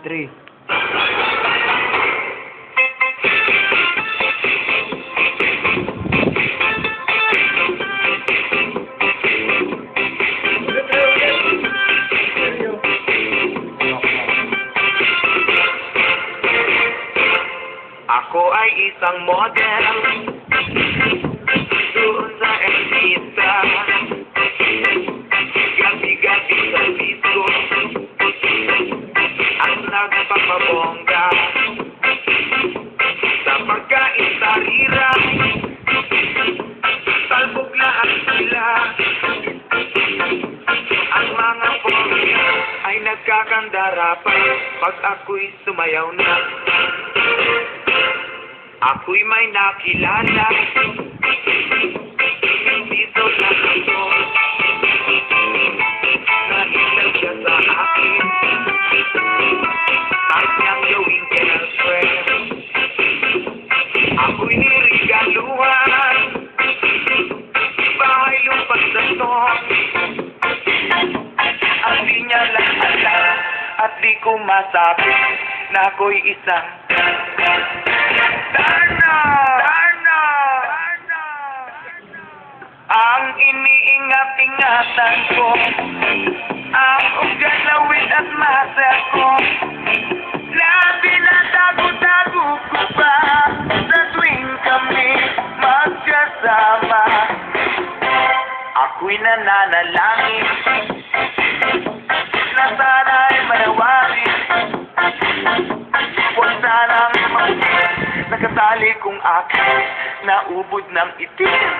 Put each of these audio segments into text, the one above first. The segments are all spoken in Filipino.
3. Ako ay isang model doon sa Elvita. Gabi-gabi sa disco ang nagpapabongga. Sa pagkain sarira, talbog lahat sila. Ang mga pongga ay nagkakandara pa pag ako'y sumayaw na. Ako'y may nakilala, dito na ako, nahilag siya sa akin, at niyang gawing girlfriend. Ako'y nirigaluhan, bahay lupa sa to, at di niya lang alam, at di ko masabi, na ako'y isang ang iniingat-ingatan ko, ang ugalawin at masa ko, na tinatago-tago ko pa sa tuwing kami magkasama. Ako'y nananalangin na sana'y manawarin, huwag sanang nakatali kong akin na ubod ng itim.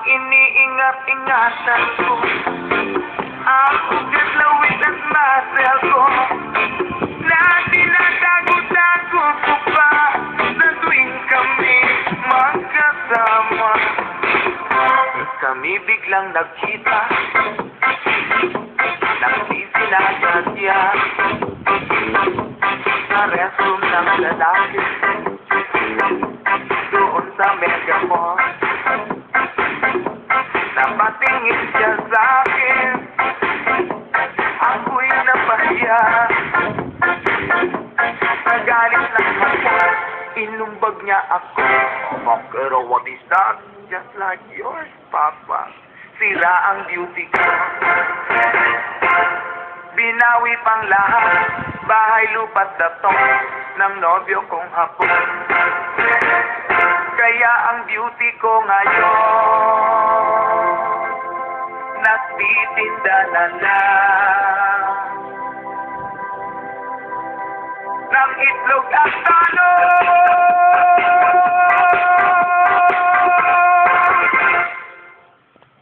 Iniingat-ingatan ko, ang ugat, lawit at masel ko, na tinatago-tago ko pa sa tuwing kami magkasama. Kami biglang nagkita, nang di sinasadya, sa restroom ng lalaki, doon sa Mega Mall. Napatingin siya sa'kin, ako'y napahiya. Nagalit lang ako, inumbag niya ako. Pero what is that? Just like yours, Papa. Sira ang beauty ko. Binawi pang lahat, bahay lupa't dato ng nobyo kong hapon. Kaya ang beauty ko ngayon nagtitinda na lang ng itlog at talong.